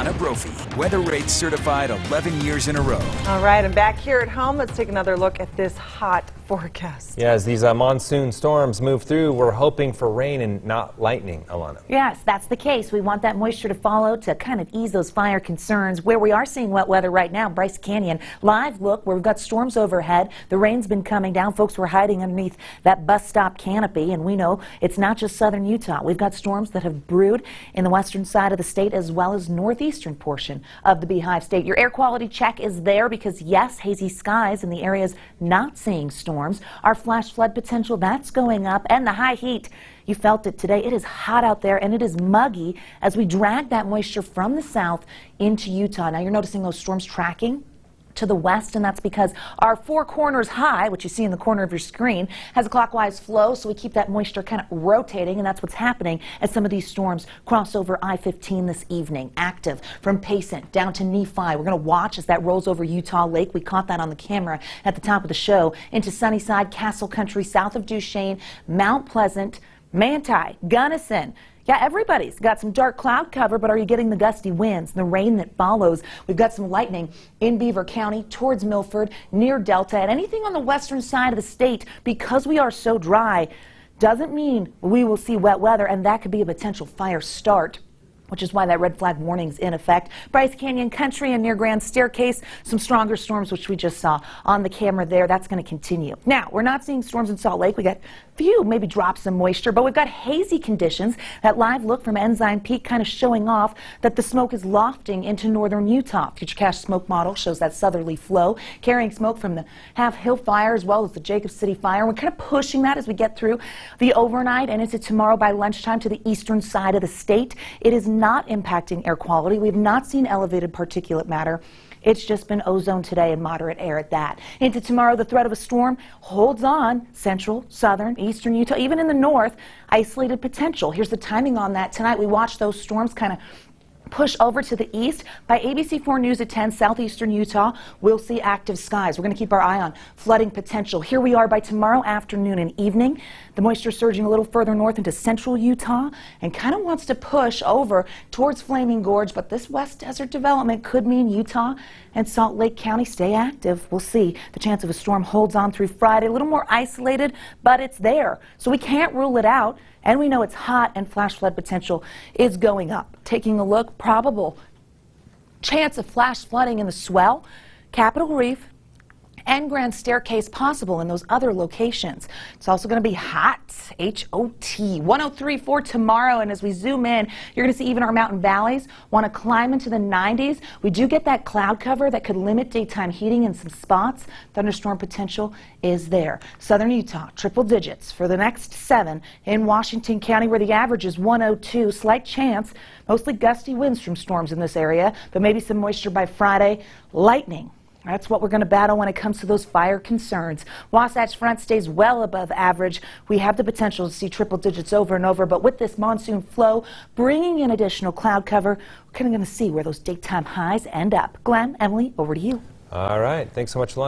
Alana Brophy, weather rates certified 11 years in a row. All right, and back here at home, let's take another look at this hot forecast. Yeah, as these monsoon storms move through, we're hoping for rain and not lightning, Alana. Yes, that's the case. We want that moisture to follow to kind of ease those fire concerns. Where we are seeing wet weather right now, Bryce Canyon, live look where we've got storms overhead. The rain's been coming down. Folks were hiding underneath that bus stop canopy, and we know it's not just southern Utah. We've got storms that have brewed in the western side of the state as well as northeastern portion of the Beehive State. Your air quality check is there because, yes, hazy skies in the areas not seeing storms. Our flash flood potential, that's going up, and the high heat. You felt it today. It is hot out there, and it is muggy as we drag that moisture from the south into Utah. Now you're noticing those storms tracking to the west, and that's because our Four Corners high, which you see in the corner of your screen, has a clockwise flow, so we keep that moisture kind of rotating, and that's what's happening as some of these storms cross over I-15 this evening. Active from Payson down to Nephi. We're going to watch as that rolls over Utah Lake. We caught that on the camera at the top of the show. Into Sunnyside, Castle Country, south of Duchesne, Mount Pleasant, Manti, Gunnison. Yeah, everybody's got some dark cloud cover, but are you getting the gusty winds, the rain that follows? We've got some lightning in Beaver County, towards Milford, near Delta, and anything on the western side of the state. Because we are so dry, doesn't mean we will see wet weather, and that could be a potential fire start, which is why that red flag warning's in effect. Bryce Canyon Country and near Grand Staircase, some stronger storms, which we just saw on the camera there. That's going to continue. Now, we're not seeing storms in Salt Lake. We got few, maybe drops of moisture, but we've got hazy conditions. That live look from Ensign Peak kind of showing off that the smoke is lofting into northern Utah. Futurecast smoke model shows that southerly flow, carrying smoke from the Half Hill fire as well as the Jacob City fire. We're kind of pushing that as we get through the overnight and into tomorrow by lunchtime to the eastern side of the state. It is not impacting air quality. We've not seen elevated particulate matter. It's just been ozone today and moderate air at that. Into tomorrow, the threat of a storm holds on. Central, southern, eastern Utah, even in the north, isolated potential. Here's the timing on that. Tonight, we watch those storms kind of push over to the east. By ABC4 News at 10, southeastern Utah, we'll see active skies. We're going to keep our eye on flooding potential. Here we are by tomorrow afternoon and evening. The moisture surging a little further north into central Utah and kind of wants to push over towards Flaming Gorge, but this west desert development could mean Utah and Salt Lake County stay active. We'll see. The chance of a storm holds on through Friday. A little more isolated, but it's there. So we can't rule it out. And we know it's hot and flash flood potential is going up. Taking a look, probable chance of flash flooding in the Swell, Capitol Reef, and Grand Staircase possible in those other locations. It's also going to be hot, H-O-T, 103 for tomorrow. And as we zoom in, you're going to see even our mountain valleys want to climb into the 90s. We do get that cloud cover that could limit daytime heating in some spots. Thunderstorm potential is there. Southern Utah, triple digits for the next 7 in Washington County, where the average is 102. Slight chance, mostly gusty winds from storms in this area, but maybe some moisture by Friday. Lightning. That's what we're going to battle when it comes to those fire concerns. Wasatch Front stays well above average. We have the potential to see triple digits over and over, but with this monsoon flow bringing in additional cloud cover, we're kind of going to see where those daytime highs end up. Glenn, Emily, over to you. All right. Thanks so much, Alana.